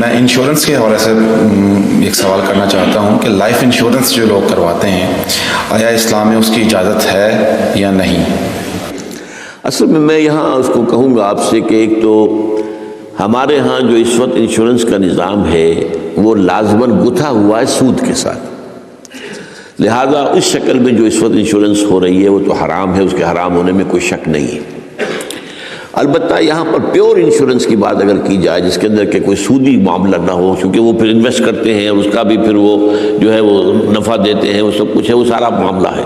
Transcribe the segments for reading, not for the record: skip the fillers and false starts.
میں انشورنس کے حوالے سے ایک سوال کرنا چاہتا ہوں کہ لائف انشورنس جو لوگ کرواتے ہیں آیا اسلام میں اس کی اجازت ہے یا نہیں؟ اصل میں یہاں اس کو کہوں گا آپ سے کہ ایک تو ہمارے ہاں جو اس وقت انشورنس کا نظام ہے وہ لازماً گتھا ہوا ہے سود کے ساتھ، لہذا اس شکل میں جو اس وقت انشورنس ہو رہی ہے وہ تو حرام ہے، اس کے حرام ہونے میں کوئی شک نہیں ہے۔ البتہ یہاں پر پیور انشورنس کی بات اگر کی جائے جس کے اندر کہ کوئی سودی معاملہ نہ ہو، کیونکہ وہ پھر انویسٹ کرتے ہیں اور اس کا بھی پھر وہ جو ہے وہ نفع دیتے ہیں، وہ سب کچھ ہے، وہ سارا معاملہ ہے۔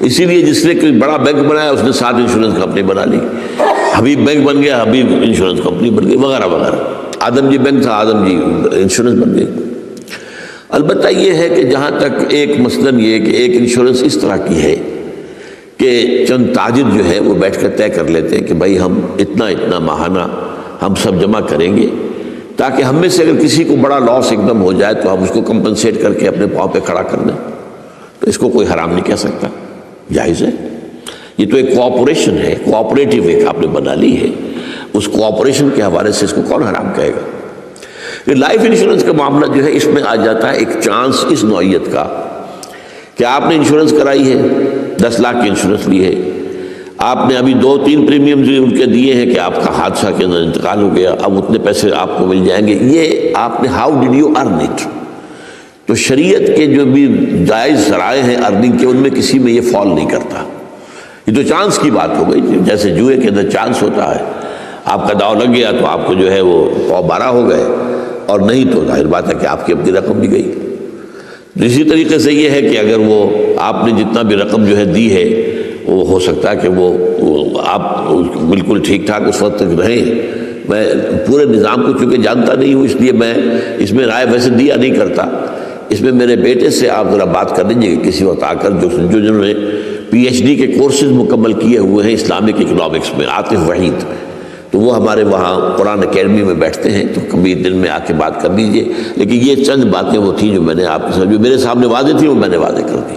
اسی لیے جس نے کوئی بڑا بینک بنایا اس نے 7 انشورنس کمپنی بنا لی، حبیب بینک بن گیا، حبیب انشورنس کمپنی بن گئی، وغیرہ وغیرہ۔ آدم جی بینک تھا، آدم جی انشورنس بن گئی۔ البتہ یہ ہے کہ جہاں تک ایک مثلاً یہ کہ ایک انشورنس اس طرح کی ہے کہ چند تاجر جو ہے وہ بیٹھ کر طے کر لیتے ہیں کہ بھائی ہم اتنا ماہانہ ہم سب جمع کریں گے تاکہ ہم میں سے اگر کسی کو بڑا لاس ایک دم ہو جائے تو ہم اس کو کمپنسیٹ کر کے اپنے پاؤں پہ کھڑا کر دیں، تو اس کو کوئی حرام نہیں کہہ سکتا، جائز ہے۔ یہ تو ایک کوآپریشن ہے، کوآپریٹیو ایک آپ نے بنا لی ہے، اس کوآپریشن کے حوالے سے اس کو کون حرام کہے گا؟ لائف انشورنس کا معاملہ جو ہے اس میں آ جاتا ہے ایک چانس اس نوعیت کا کہ آپ نے انشورنس کرائی ہے، 10 لاکھ کی انشورنس لی ہے، آپ نے ابھی 2-3 پریمیم جو ان کے دیے ہیں کہ آپ کا حادثہ کے اندر انتقال ہو گیا، اب اتنے پیسے آپ کو مل جائیں گے، یہ آپ نے how did you earn it? تو شریعت کے جو بھی جائز ذرائع ہیں ارننگ کے ان میں کسی میں یہ فال نہیں کرتا، یہ تو چانس کی بات ہو گئی، جیسے جوئے کے اندر چانس ہوتا ہے، آپ کا داؤ لگ گیا تو آپ کو جو ہے وہ 12 ہو گئے، اور نہیں تو ظاہر بات ہے کہ آپ کی اپنی رقم بھی گئی۔ اسی طریقے سے یہ ہے کہ اگر وہ آپ نے جتنا بھی رقم جو ہے دی ہے وہ ہو سکتا ہے کہ وہ آپ بالکل ٹھیک ٹھاک اس وقت تک رہیں۔ میں پورے نظام کو چونکہ جانتا نہیں ہوں اس لیے میں اس میں رائے ویسے دیا نہیں کرتا، اس میں میرے بیٹے سے آپ ذرا بات کر لیجیے کہ کسی وقت آ کر جنہوں نے PhD کے کورسز مکمل کیے ہوئے ہیں اسلامک اکنامکس میں، عاطف وحید، تو وہ ہمارے وہاں قرآن اکیڈمی میں بیٹھتے ہیں، تو کبھی دن میں آ کے بات کر لیجئے۔ لیکن یہ چند باتیں وہ تھیں جو میں نے آپ کے ساتھ جو میرے سامنے واضح تھی وہ میں نے واضح کر دی۔